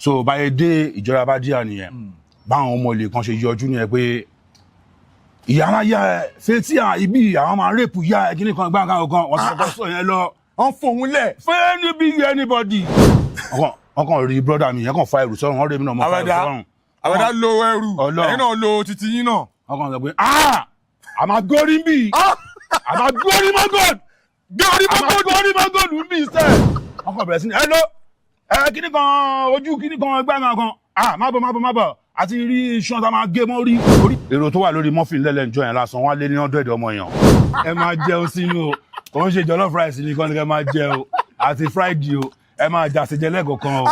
so báyé dé ìjọba bá díà nìyẹn báwọn ọmọ ilé kan ṣe yọjú nìyẹn pé ìyá máa yá ẹ fetí ibi àwọn máa rèpù yá ẹ kíní kan gbáǹkan kan wọ́n ti kọ́kọ́ sọ yẹn lọ. wọ́n fòun lẹ̀. fẹ́ níbi anybody. ọkàn rí brọ́dà mi yẹn kàn fa ẹrù sọ́run wọ́n rí mi náà mọ́ fa ẹrù sọ́run. àwẹ̀dá lo ẹrù ẹ̀yin náà lo titi yín náà. ọkàn sọ pé àmà górí ń bì àmà górí mọ́gòd górí mọ́gòd ń bì sẹ́. ọkàn bẹ̀rẹ̀ sí ní kíní kan ojú kíní kan gbáǹkan kan má bọ̀ àti rí iṣan tá a máa gé mọ́ orí. èrò tó wà lórí muffin lẹ́lẹ̀ ń jọ yẹn lásán wọ́n á lé ní 100 ọmọ èèyàn. ẹ máa jẹun sínú o kò ń ṣe jollof rice nìkan ni ẹ máa jẹ o àti fried o ẹ máa jà sí jẹ lẹ́ẹ̀kọ̀ọ̀kan o.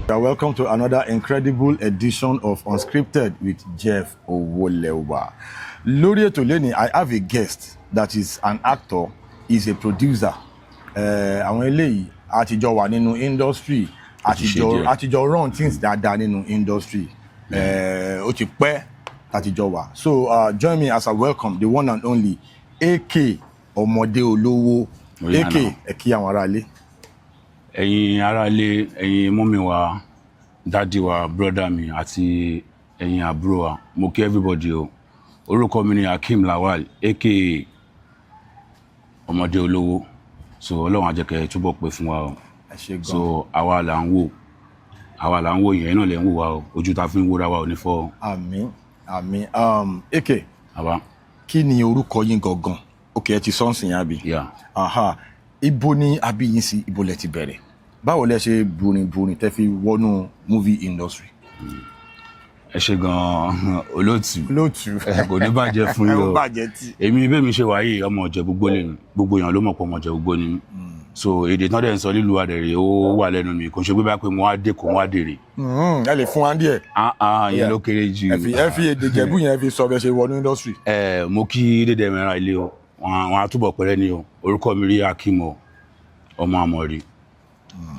You are welcome to another incredible edition of Unscripted with Jeff Owolewa. Lórí ètò lẹ́ni, I have a guest that is an actor, is a producer. Àwọn eléyìí àtijọ́ wà nínú industry. àtijọ́ run things dáadáa nínú industry ó ti pẹ́ àtijọ́ wà. So join me as I welcome the one and only AK Ọmọdé Olówó. AK ẹ kí àwọn aráalé. ẹ̀yin aráalé, ẹ̀yin mọ́mí wa, dádì wa, brọ́dà mi àti ẹ̀yin àbúrò wa, mo kí everybody o. Orúkọ mi ni Hakeem Lawal AK Ọmọdé Olówó. So Ọlọ́run á jẹ́ kẹ́ túbọ̀ pẹ́ fún wa o. So àwa là ń wò yẹn náà lè ń wò wá o, ojú ta fi ń wòra wa ò ní fọ́. àmín AK àbá kí ni orúkọ yín gangan? Ok, ẹ ti sọ́ọ̀sì yẹn àbí. Ibo ni àbí yín sí, ibo lẹ ti bẹ̀rẹ̀, báwo lẹ ṣe burin tẹ́ fi wọnú movie industry? ẹ ṣe gan-an olóòtú kò ní bàjẹ́ fún yín o. èmi bẹ́ẹ̀ mi ṣe wáyé ọmọ Ìjẹ̀bú-Igbó lẹ́nu, gbogbo èèyàn ló mọ̀ pé ọmọ Ìjẹ̀bú-Igbó ni. So èdè tán dẹ̀ ń sọ nílùú àdẹ̀rẹ̀ ó wà lẹ́nu mi, kò ń ṣe pé bá pé mo wá dé kò wá dèrè. ẹ lè fún wa díẹ̀. ìyẹn ló kéré jù. ẹ fi èdè Ìjẹ̀bú yẹn fi sọ bẹ ṣe wọnú industry. mo kí dédé mẹ́ra ilé o, wọn á túbọ̀ pẹ́rẹ́ ni o. orúkọ mi rí Hakeem ọmọ Àmọ̀rí.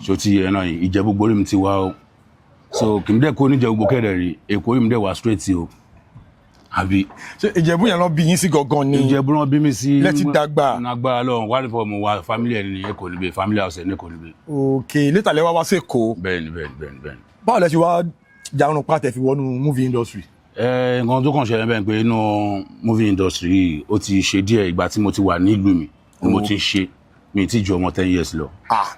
so ti ẹ náà Ìjẹ̀bú-Igbó mi ti wá o. so kì í dẹ́ kó níjẹ̀bú-Igbó kẹ́dẹ̀ rí Èkó mi dẹ̀ wá straight o. àbí. ṣé Ìjẹ̀bú yẹn lọ bí yín sí gangan ni? Ìjẹ̀bú náà bí mi sí. lẹ́tí dàgbà. nagbára lọ́wọ́ wá nípa ọmọ wa family ẹni ní Èkó níbẹ̀, family house ẹni Èkó níbẹ̀. ok létà lẹ́wà wá sí Èkó. bẹ́ẹ̀ni. báwo lẹ ṣe wá jarun pàtẹ fi wọnú movie industry? nǹkan tó kàn ṣẹlẹ̀ bẹ́ẹ̀ pé inú movie industry yìí ó ti ṣe díẹ̀ ìgbà tí mo ti wà nílùú mi ni mo ti ń ṣe, mi ti ju ọmọ 10 years lọ.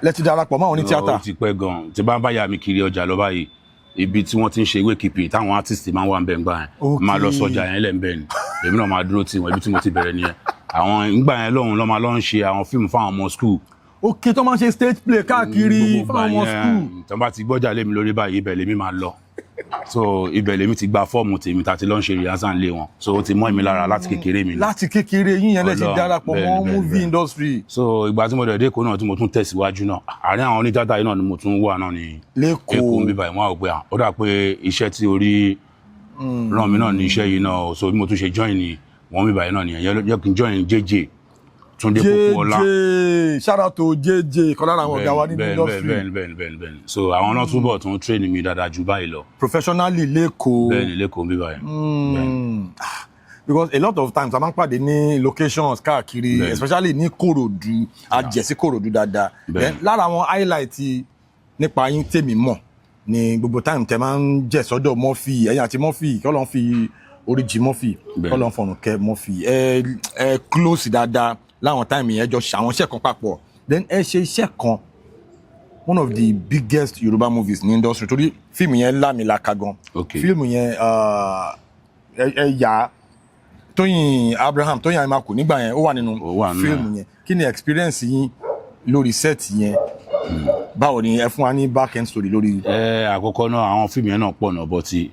lẹ́tí darapọ̀ mọ́ àwọn ní tíátà. ó ti pẹ́ gan-an tí bá ń bá ya mi kiri ọjà lọ báyìí ibi tí wọ́n ti ń ṣe ìwé kìpì táwọn artist máa ń wà ń bẹ̀ ń gbà yẹn máa lọ sọjà yẹn lẹ́ńbẹ̀ ni èmi náà máa dúró tì wọ́n ibi tí mo ti bẹ̀rẹ̀ nìyẹn. àwọn ìgbà yẹn lọ́hùn lọ́ máa lọ́ ń ṣe àwọn fíìmù fáwọn ọmọ school. ok tó máa ń ṣe stage play káàkiri fáwọn ọmọ school. tó bá ti gbọ́jà lé mi lórí báyìí ibẹ̀ lèmi máa lọ. so ibẹ̀ lèmi ti gba fọ́ọ̀mù tèmi tá ti lọ́ ń ṣe rehearsal lé wọn, so ó ti mọ́ èmi lára láti kékeré mi. láti kékeré yín yẹn lẹ ti darapọ̀ mọ́ movie industry. so ìgbà tí mo dẹ̀ dé Èkó náà tí mo tún tẹ̀síwájú náà àárín àwọn onítìátà yìí náà ni mo tún wà náà ní Èkó ń bíbá ìwọ̀n àwọn pé ó dà pé iṣẹ́ tí orí ràn mí náà ní iṣẹ́ yìí náà, so bí mo tún ṣe join ni wọ́n bíbá yìí náà nìyẹn yẹ kí n join JJ Túndé Pópóọlá. shout out to JJ kan lára àwọn ọ̀gá wa nínú industry. bẹ́ẹ̀ni so àwọn náà túbọ̀ tún train mi dáadáa ju báyìí lọ. professionally lẹ́kọ̀ọ́. bẹ́ẹ̀ni lẹ́kọ̀ọ́ bíbá yìí. because a lot of times a máa ń pàdé ní locations káàkiri especially ní Kòròdú àjẹsí Kòròdú dáadáa. lára àwọn highlight nípa yín tèmi mọ̀ ní gbogbo time tẹ máa ń jẹ́ sọ́dọ̀ Murphy ẹ̀yìn àti Murphy kí Ọlọ́run fi oríjì Murphy kí Ọlọ́run fọ̀rùn kẹ́ Murphy ẹ close dáadáa láwọn time yẹn jọ ṣàwọn iṣẹ́ kan papọ̀ then ẹ ṣe iṣẹ́ kan one of the biggest Yorùbá movies ní industry torí fíìmù yẹn lámìlaka gan. fíìmù yẹn ẹ yà Tóyìn Abraham Tóyìn Àìmákù nígbà yẹn ó wà nínú fíìmù yẹn kí ni experience yín lórí set yẹn báwo ni ẹ fún wa ní back end story lórí. àkọ́kọ́ náà àwọn fíìmù yẹn náà pọ̀ náà bọ́ ti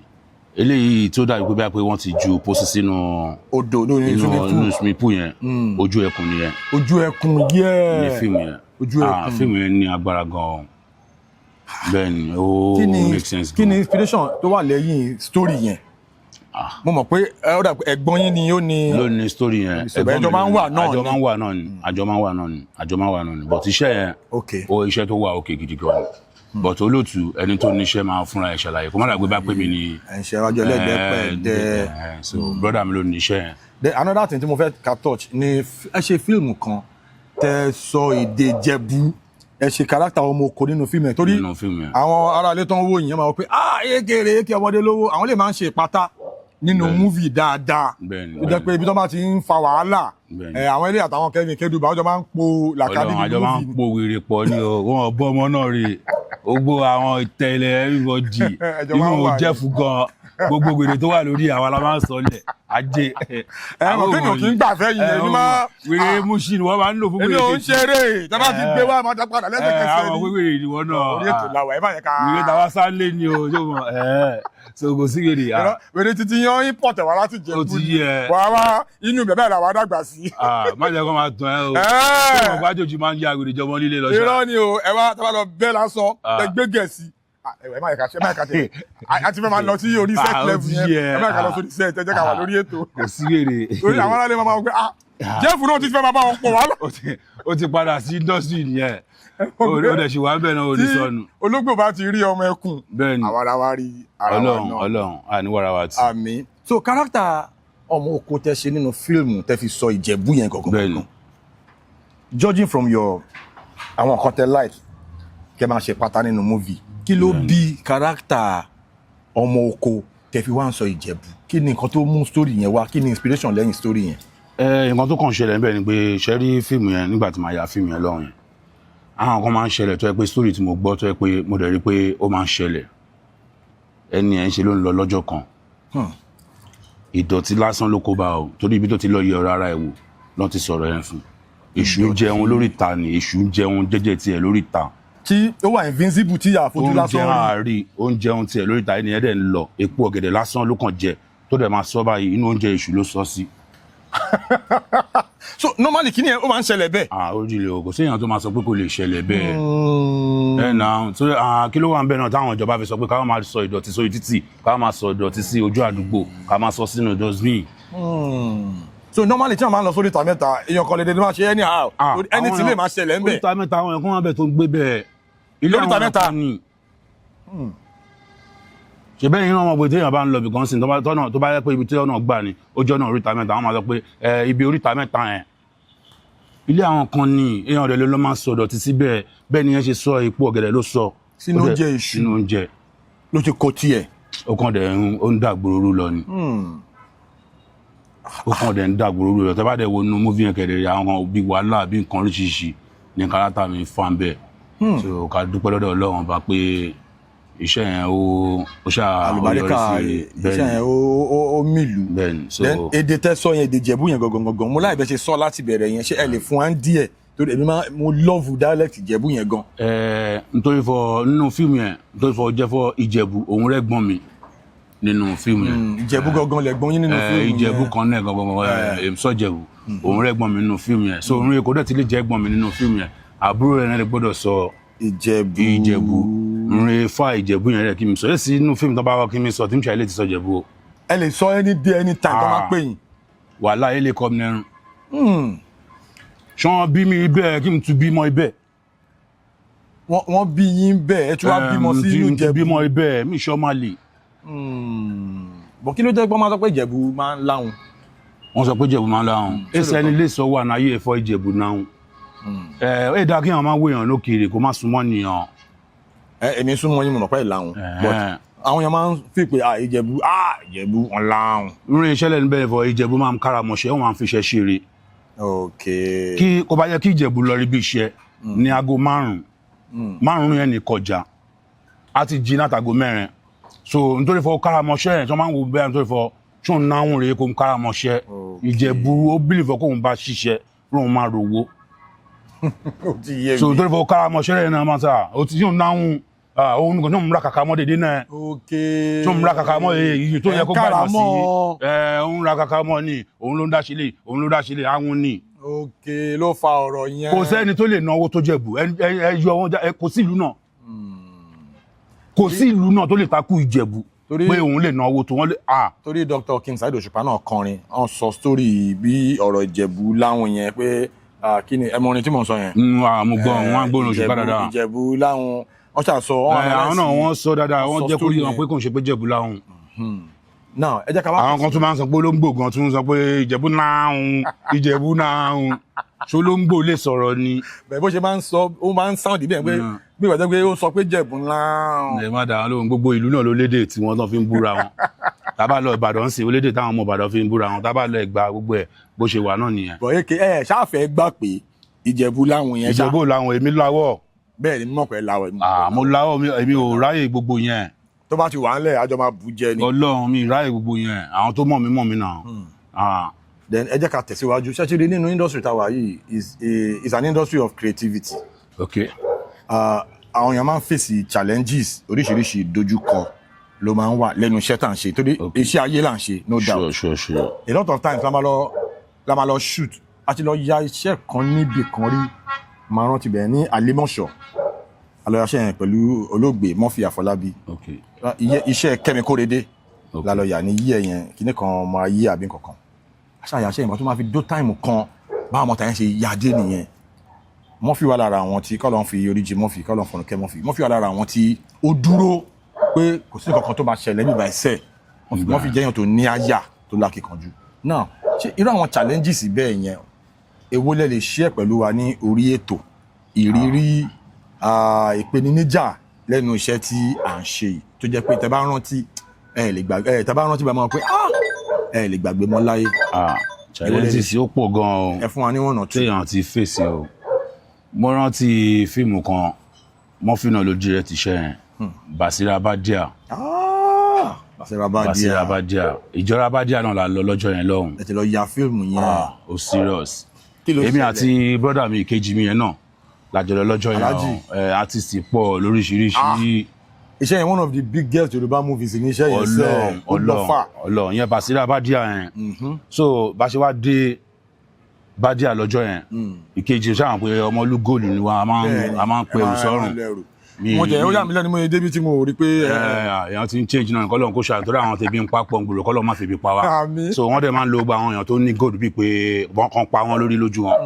eléyìí tó dàbí pé wọ́n ti ju pósí sínú odò nínú swimming pool yẹn ojú ẹkùn nìyẹn. ojú ẹkùn yẹn ní fíìmù yẹn ojú ẹkùn fíìmù yẹn ní agbára gan-an bẹ́ẹ̀ ni ó make sense. kí ni inspiration tó wà lẹ́yìn story yẹn? mo mọ̀ pé ẹ̀gbọ́n yín ni ó ní. ló ní story yẹn àjọ máa ń wà náà ni but iṣẹ́ yẹn ó iṣẹ́ tó wà òkè gidi gan but olóòtú ẹni tó níṣẹ́ máa fúnra ẹ̀ ṣàlàyé kó má dàgbé bá pè mí ní. ẹ̀ṣẹ̀ wájú ẹlẹ́gbẹ̀ẹ́ pẹ̀ẹ́dẹ́. so brother mi ló níṣẹ́ yẹn. then another thing tí mo fẹ́ ka touch ni ẹ ṣe fíìmù kan tẹ́ sọ èdè Jẹ̀bú ẹ ṣe kárátà ọmọ oko nínú fíìmù ẹ torí àwọn aráalé tó ń wò yìí máa wọ pé èké ọmọdé lówó àwọn lè máa ń ṣe ìpátá nínú múvì dáadáa tó jẹ́ pé ibi tó bá ti ń fa wàhálà àwọn ilé àtàwọn Kevin Keduba ọjọ́ máa ń po làkàdé nínú múvì. àjọ máa ń po wèrè pọ̀ ní o wọn bọ́ ọmọ náà rè gbogbo àwọn ìtẹ̀lẹ̀ everybody inú jẹ́fù gan gbogbo wèrè tó wà lórí àwọn alámà sọlẹ̀ ajé. àwọn kéèyàn kì í gbà fẹ́ yìí ẹni máa. wèrè mushi ni wọ́n máa ń lò fún wèrè èmi kejì. ò ń ṣeré tábà ti gbé wá máa dápadà lẹ́sẹ̀kẹsẹ̀ ni. àwọn wèrè ni wọ́n náà. orí ètò làwọ̀ ẹ má yẹ ká. wèrè tàwa sálé ni o yóò mọ so kò sí wèrè. wèrè titi yan import wà láti jẹ o ti yẹ. wà wá inú bẹ̀bẹ̀ làwọn adàgbà sí. má jẹ́ kó máa tán ẹ o. ṣé wọn gbájòjì máa ń ya wèrè jọmọ líle lọ. irọ́ ni o ẹ wá tábà lọ bẹ́ẹ̀ lásán ẹ gbé gẹ̀ẹ́sì ẹ má yẹ ká tẹ àti fẹ́ máa lọ sí orí set level yẹn ẹ má yẹ ká lọ sórí set ẹ jẹ́ ká wà lórí ètò. kò sí wèrè. torí àwọn aráàlú máa wọ pé jẹ́fù náà ti fẹ́ máa bá wọn pọ̀ wá lọ. ó ti padà sí industry nìyẹn ó dẹ̀ ṣì wá bẹ́ẹ̀ náà ó ní sọnù. tí ológbò bá ti rí ọmọ ẹkùn bẹ́ẹ̀ni àwa ara wa rí ara wa náà. Ọlọ́run àníwára wa ti. àmín. so kárátà ọmọ oko tẹ ṣe nínú fíìmù tẹ fi sọ Ìjẹ̀bú yẹn gangan. judging from your àwọn nǹkan tẹ like kẹ máa ṣe pátá nínú movie kí ló bí kárátà ọmọ oko tẹ fi wá ń sọ Ìjẹ̀bú kí ni nǹkan tó mú story yẹn wá kí ni inspiration lẹ́yìn story yẹn. nǹkan tó kàn ṣẹlẹ̀ níbẹ̀ ni pé ṣe rí fíìmù yẹn nígbà tí màá ya fíìmù yẹn lọ́hùn yẹn àwọn kan máa ń ṣẹlẹ̀ tó yẹ pé story tí mo gbọ́ tó yẹ pé mo dẹ̀ rí pé ó máa ń ṣẹlẹ̀ ẹni ẹ̀ ń ṣe ló ń lọ lọ́jọ́ kan ìdọ̀tí lásán ló kó bá o torí ibi tó ti lọ yẹ ọ̀rọ̀ ara ẹ̀ wò lọ́n ti sọ̀rọ̀ yẹn fún èṣù jẹun lórí ìta ni èṣù jẹun jẹ́jẹ́ tiẹ̀ lórí ìta tí ó wà invincible tí àfojú lásán rí oúnjẹ ohun tiẹ̀ lórí ìta ẹnìyẹn dẹ̀ ń lọ epo ọ̀gẹ̀dẹ̀ lásán ló kàn jẹ tó dẹ̀ máa sọ báyìí inú oúnjẹ èṣù ló sọ sí. so normally kí ni ó máa ń ṣẹlẹ̀ bẹ́ẹ̀. ó rí i o kò séèyàn tó máa sọ pé kò lè ṣẹlẹ̀ bẹ́ẹ̀ ẹ̀ náà so kí ló wà ń bẹ̀ náà táwọn ìjọba fi sọ pé káwọn máa sọ ìdọ̀tí sórí títì káwọn máa sọ ìdọ̀tí sí ojú àdúgbò káwọn máa sọ sínú dustbin. so normally tí wọn máa ń lọ sórí ìta mẹ́ta èèyàn kan lè dé máa ṣe anyhow anything lè máa ṣẹlẹ̀ ń bẹ̀. oríta mẹ́ta àwọn ẹ̀kọ́ wọn bẹ̀ tó ń gbé bẹ́ẹ̀ ilé àwọn ọkọ ni ṣe bẹ́ẹ̀ yín ọmọ ògbé téèyàn bá ń lọ bìkan sí tó bá yẹ pé ibi tí ọ̀nà gbà ni ó jẹ́ ọ̀nà oríta mẹ́ta wọ́n máa sọ pé ibi oríta mẹ́ta yẹn ilé àwọn kan ní èèyàn rẹ̀ ló máa sọ ọ̀dọ̀tí síbẹ̀ bẹ́ẹ̀ ni yẹn ṣe sọ epo ọ̀gẹ̀dẹ̀ ló sọ sínú oúnjẹ èṣù sínú oúnjẹ ló ti kó tiẹ̀. ó kàn dẹ̀ ń dàgbòrò lọ ni ó kàn dẹ̀ ń dàgbòrò lọ tẹ́ bá dẹ̀ wo inú múfì yẹn kẹ̀dẹ̀ àwọn kan bí wàhálà bí nǹkan oríṣiríṣi ní kárátà mi fà ń bẹ́ẹ̀ so ká dúpẹ́ lọ́dọ̀ Ọlọ́run bá pé iṣẹ́ yẹn ó àlùbáríkà iṣẹ́ yẹn ó mìlú then èdè tẹ́ sọ yẹn èdè Ìjẹ̀bú yẹn gangan mo láì bẹ́ ṣe sọ láti bẹ̀rẹ̀ yẹn ṣé ẹ lè fún wa ń díẹ̀ torí èmi mo love dialect Ìjẹ̀bú yẹn gan. nítorí fọ nínú fíìmù yẹn nítorí fọ jẹ́ fọ Ìjẹ̀bú òun rẹ̀ gbọ́n mi nínú fíìmù yẹn. Ìjẹ̀bú gangan lẹ̀ gbọ́n yín nínú fíìmù yẹn. Ìjẹ̀bú kan náà gangan sọ́jẹ̀bú òun rẹ̀ gbọ́n mi nínú fíìmù yẹn so òun èkó dẹ̀ ti lè jẹ́ gbọ́n mi nínú fíìmù yẹn àbúrò rẹ̀ náà lè gbọ́dọ̀ sọ Ìjẹ̀bú nre fa Ìjẹ̀bú yẹn rẹ kí mi sọ ẹ sí inú fíìmù tó bá wá kí mi sọ tí mi ṣe lè ti sọ Ìjẹ̀bú o. ẹ lè sọ any day any time tó máa pè yín. wàhálà ẹ lè kọ́ mi lẹ́rùn. ṣé wọ́n bí mi ibẹ̀ kí n tún bímọ ibẹ̀. wọ́n bí yín bẹ́ẹ̀ ẹ tún wá bímọ sí inú Ìjẹ̀bú. bímọ ibẹ̀ mi ṣọ́ máa lè. bọ̀ kí ló jẹ́ pé wọ́n máa sọ pé Ìjẹ̀bú máa ń láhùn. wọ́n sọ pé Ìjẹ̀bú máa ń láhùn. èsì ẹni lè sọ wà náà ayé ẹ̀fọ́ Ìjẹ̀bú náà. ẹ dáa kí àwọn máa wéèyàn lókèèrè kó má súnmọ́ nìyàn. èmi súnmọ́ yín mo mọ̀ pé ìlàhùn but àwọn èèyàn máa ń fi pé Ìjẹ̀bú wọn láhùn. nínú iṣẹ́ lẹ́nu bẹ́ẹ̀ fọ Ìjẹ̀bú máa ń kára mọ̀ṣẹ́ wọ́n máa ń fiṣẹ́ ṣeré. kí kò bá yẹ kí Ìjẹ̀bú lọ rí bí iṣẹ́ ní aago márùn-ún yẹn ní kọjá á ti jí látago 4 so nítorí fọ kára mọ̀ṣẹ́ yẹn tí wọ́n máa ń wo bẹ́ẹ̀ nítorí fọ tí òun náà ń rèé kó ń kára mọ̀ṣẹ́ Ìjẹ̀bú ó bìlì fọ kóun bá ṣiṣẹ́ lóun máa rówó. so nítorí fọ kára mọ̀ṣẹ́ yẹn náà máa sà ó ti yóò náà òun nìkan tó ń múra kàkà mọ́ dédé náà tó ń múra kàkà mọ́ èyí tó yẹ kó gbà lọ sí òun ra kàkà mọ́ ni òun ló ń dáṣílẹ̀ àwọn ni. ló fa ọ̀rọ̀ yẹn. kò sẹ́ni tó lè náwó tó Jẹ̀bú ẹ yọ wọn kò sí ìlú náà kò sí ìlú náà tó lè takú Ìjẹ̀bú pé òun lè náwó tó wọ́n lè. torí Dr. King Saheed Òṣùpá náà kọrin wọ́n sọ sítórì bí ọ̀rọ̀ Ìjẹ̀bú láwọn yẹn pé kí ni ẹmọ orin tí mò ń sọ yẹn. mo gbọ́ wọn gbóòórùn Òṣùpá dáadáa. Ìjẹ̀bú láwọn wọ́n ṣàṣọ àwọn náà wọ́n sọ dáadáa wọ́n jẹ́ kó rí wọn pé kò ń ṣe pé Ìjẹ̀bú láhùn. náà ẹ jẹ́ ká wá. àwọn kan tún máa ń sọ pé olóńgbò gan tún sọ pé Ìjẹ̀bú náhùn Ìjẹ̀bú náhùn ṣolóńgbò lè sọ̀rọ̀ ni. bẹ́ẹ̀ bó ṣe máa ń sọ ó máa ń sound bẹ́ẹ̀ pé bí ìgbà tó pé ó sọ pé Jẹ̀bú ńlá. ẹ má dàá lóhùn gbogbo ìlú náà ló lédè tí wọ́n tán fi ń búra wọn tábà lọ Ìbàdàn sí olédè táwọn ọmọ Ìbàdàn fi ń búra wọn tábà lọ Ẹ̀gbá gbogbo ẹ̀ bó ṣe wà náà nìyẹn. bọ̀ èké ẹ ṣáfẹ́ gbà pé Ìjẹ̀bú láwọn yẹn ṣá. Ìjẹ̀bú làwọn èmi láwọ̀. bẹ́ẹ̀ ni mímọ̀ pé láwọ̀ mo láwọ̀ èmi ò ráyè gbogbo yẹn. tó bá ti wà ńlẹ̀ àjọ máa bù jẹ ni. Ọlọ́run mi ráyè gbogbo yẹn àwọn tó mọ̀ mí náà. then ẹ jẹ́ ká tẹ̀síwájú ṣẹ́ṣẹ́rẹ́ nínú industry táwa yìí is an industry of creativity. Okay. àwọn èèyàn máa ń fèsì challenges oríṣiríṣi ìdojúkọ ló máa ń wà lẹ́nu iṣẹ́ tá à ń ṣe torí iṣẹ́ ayé là ń ṣe no doubt. Sure. A lot of times la máa lọ shoot a ti lọ ya iṣẹ́ kan níbì kan rí máa rántí bẹ̀rẹ̀ ní Àlèmọ̀ṣọ́ alọ́yàṣẹ́ yẹn pẹ̀lú olóògbé Murphy Àfọlábí iṣẹ́ Kẹ́mi Kórèdé la lọ yà ní yíyẹ yẹn kíní kan ọmọ ayé àbí kankan aṣáyàṣẹ́ ìgbà tó máa fi dó táìmù kan báwọn ọmọ tàyẹn ṣe yáde nìyẹn Murphy wà lára àwọn tí kọ́lọ́ ń fi oríjì Murphy kọ́lọ́ ń fọnù kẹ́ Murphy wà lára àwọn tí ó dúró pé kò sí kankan tó máa ṣẹlẹ̀ nígbà ẹsẹ̀ Murphy jẹ́yàn tó ní àyà tó lákìkanjú náà ṣé irú àwọn challenges bẹ́ẹ̀ yẹn èwo lẹ lè share pẹ̀lú wa ní orí ètò ìrírí ìpèníjà lẹ́nu iṣẹ́ tí à ń ṣe tó jẹ́ pé tẹ́ bá rántí bá máa pé ẹ lè gbàgbé mọ́ láyé. challenges ó pọ̀ gan-an o. ẹ fún wa ní ọ̀nà téèyàn ti fèsì o. mo rántí fíìmù kan Murphy náà ló direct iṣẹ́ yẹn Basira Badia. Basira Badia ìjọra Badia náà la lọ lọ́jọ́ yẹn lọ́hùn. ẹ ti lọ ya fíìmù yẹn. ó serious. èmi àti brother mi ìkejì mi yẹn náà lájọ lọ lọ́jọ́ yẹn artist pọ̀ lóríṣiríṣi. iṣẹ́ yẹn one of the biggest Yorùbá movies ní iṣẹ́ yẹn sẹ́ Ọlọ́run yẹn Basira Badia yẹn. so bá ṣe wá dé Badia lọ́jọ́ yẹn ìkejì sáà pé ọmọ olúgòlù ni wọn a máa ń pe òsọrùn. mo jẹ ó yà mí lẹ́nu mo yẹ débi tí mo rí pé. èèyàn ti ń change náà kọ́lọ́n kó ṣàtúntò àwọn tẹ̀bí ń papọ̀ ń gbòòrò kọ́lọ́n má fi bí pa wá. so wọ́n dẹ̀ máa ń lo gba àwọn èèyàn tó ní gold bíi pé wọ́n kàn pa wọ́n lórí lójú wọn.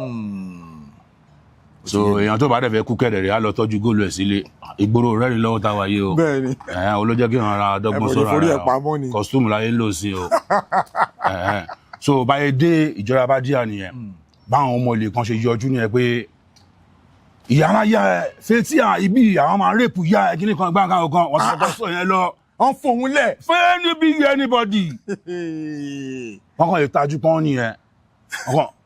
so èèyàn tó bá dẹ̀ fẹ́ kú kẹ̀dẹ̀ rẹ̀ á lọ tọ́jú góòlù ẹ̀ sílé ìgboro rẹ́rìn lọ́wọ́ tá a wáyé o. bẹ́ẹ̀ni olójẹ́ kí wọ́n ra dọ́gbọ́n sọ́ra rẹ̀ costume láyé lò sí o. so báyé dé ìjọra Badia nìyẹn báwọn ọmọ ilé kan ṣe yọjú nìyẹn pé ìyára ya ẹ fetí ibi àwọn máa rèpù ya ẹ kíní kan gbáǹkan ọ̀kan wọ́n ti sọ yẹn lọ. wọ́n fòun lẹ̀. fẹ́ níbi anybody. wọ́n kàn lè tajú pọ́n nìyẹn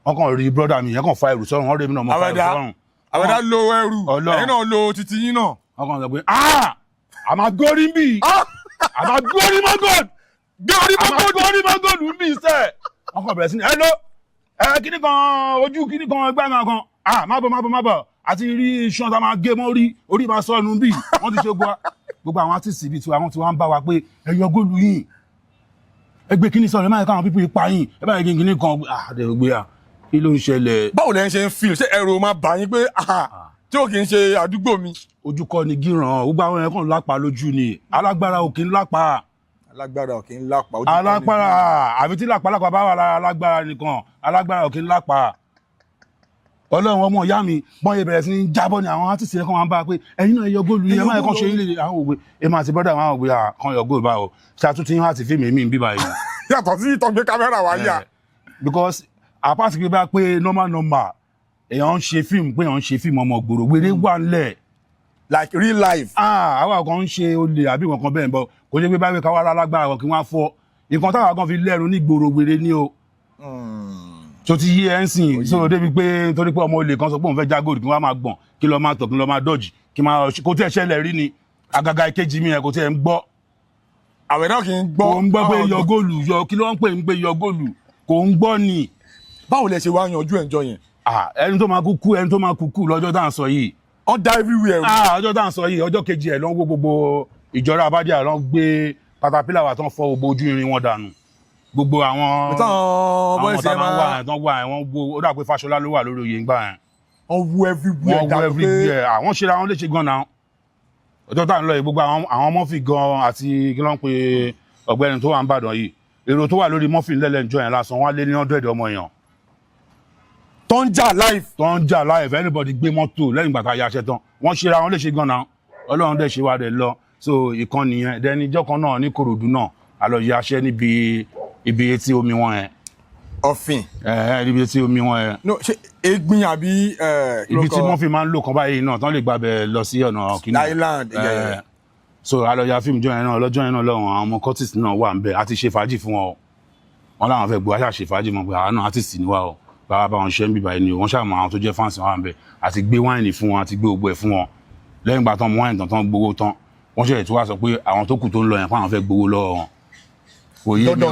wọ́n kàn rí brọ́dà mi yẹn kàn fa ẹrù sọ́run wọ́n rí mi náà mọ́ fa ẹrù sọ́run. àwẹ̀dá lo ẹrù ẹ̀yin náà lo titi yín náà. wọ́n kàn sọ pé àmà górí ń bì àmà górí mọ́gòd górí mọ́gòd ń bì sẹ́. wọ́n kàn bẹ̀rẹ̀ sí ní kíní kan ojú kíní kan gbáǹkan kan má bọ̀ àti rí iṣan tá a máa gé mọ́ orí máa sọnù bí wọ́n ti ṣe gbogbo àwọn artiste ibi tí wọ́n ti wá ń bá wa pé ẹ̀yọ góòlù yìí ẹgbẹ́ kíní sọ̀rọ̀ ẹ̀ máa káwọn pípé pa yìí ẹ̀ bá yẹ kíní kan àdẹ̀gbé kí ló ń ṣẹlẹ̀. báwo lẹ́yìn ṣe ń feel ṣé ẹ̀rù máa bà yín pé tí ò kì í ṣe àdúgbò mi. ojú kọ́ ni gíràn gbogbo àwọn ẹ̀kọ́ lápá lójú ni alágbára òkè ńlápá. alágbára òkè ńlápá. alágbára àbí tí làpálàpá bá wà lára alágbára nìkan alágbára òkè ńlápá. Ọlọ́run ọmọ ìyá mi bọ́n yẹ bẹ̀rẹ̀ sí ní jábọ́ ni àwọn artiste ẹ̀kọ́ máa ń bá pé ẹ̀yin náà yọ góòlù yẹn máa ẹ̀kọ́ ṣe ilé àwọn òwe èmi àti brọ́dà àwọn òwe kan yọ góòlù báwo ṣàtúntì yín láti fíìmù èmi ń bíbá yìí. yàtọ̀ sí ìtàn gbé kámẹ́rà wá yà. because apart gbé bá pé normal èèyàn ń ṣe fíìmù pé èèyàn ń ṣe fíìmù ọmọ gbòòrò wéré wà ńlẹ̀. like real life. àwa kan ń ṣe olè àbí kankan bẹ́ẹ̀ bọ́ kò ṣe pé báyìí káwá lálágbára kí wọ́n á fọ́ nǹkan táwa kan fi lẹ́rù ní gbòòrò wéré ní o. tó ti yé ẹ ń sìn so débi pé torí pé ọmọ olè kan sọ pé òun fẹ́ já gold kí wọ́n máa gbọ̀n kí lọ́ọ́ máa tọ̀ kí lọ́ọ́ máa dọ́jì kí kò tí ẹ ṣẹlẹ̀ rí ni àgàgà ìkejì mi yẹn kò tí ẹ ń gbọ́. àwẹ̀ náà kì í gbọ́. kò ń gbọ́ pé yọ góòlù yọ kí ló ń pè ń pé yọ góòlù kò ń gbọ́ ni. báwo lẹ ṣe wá yanjú ẹ̀ńjọ́ yẹn. ẹni tó máa kú lọ́jọ́ tá à ń sọ yìí. wọ́n dá everywhere. ọjọ́ tá à ń sọ yìí ọjọ́ kejì ẹ̀ lọ́n wo gbogbo ìjọra Badia lọ́n gbé katapila wa tán fọ́ gbogbo ojú irin wọn dànù gbogbo àwọn tá máa wà wọ́n wo ó dà pé Fáṣọlá ló wà lórí oyè ńgbà yẹn. wọ́n wú everywhere. àwọn ṣe ra wọn léṣe gan náà ọjọ́ tá à ń lọ yìí gbogbo àwọn Murphy gan àti kí ló ń pe ọ̀gbẹ́ni tó wà ń bàdàn yìí èrò tó wà lórí Murphy lẹ́lẹ̀ ńjọ́ yẹn lásán wọ́n á lé ní 100 ọmọ èèyàn. tó ń jà live anybody gbé mọ́tò lẹ́yìn gbàtà yaṣẹ́ tán wọ́n ṣe ra wọn léṣe gan náà Ọlọ́run dẹ̀ ṣe wá dẹ̀ lọ so ìkan nìyẹn dẹni ìjọ kan náà ní Kòròdú náà a lọ yaṣẹ́ níbi ibi etí omi wọn yẹn. ọ̀fìn. níbi etí omi wọn yẹn. no ṣe egbin àbí ibi tí wọ́n fi máa ń lò kan báyìí náà tán lè gbàbẹ̀ lọ sí ọ̀nà kìíní island so alọ́ya fíìmù jọ yẹn náà lọ́jọ́ yẹn náà lọ́wọ́ àwọn ọmọ Curtis náà wà ń bẹ̀ àti ṣe fàájì fún wọn wọn làwọn fẹ́ gbọ́ àṣà ṣe fàájì mọ̀ pé àwọn náà artist ni wá o bàbá bá wọn ṣe ń bíbá ẹni o wọ́n ṣàmọ̀ àwọn tó jẹ́ fans wà ń bẹ̀ àti gbé wáìnì fún wọn àti gbé gbogbo ẹ̀ fún wọn lẹ́yìn ìgbà tán mú wáìnì tán gbowó tán wọ́n ṣẹ̀lẹ̀ tí wàá sọ pé àwọn tó kù tó ń lọ yẹn fún àwọn fẹ́ gbowó lọ́wọ́ wọn kò yé mi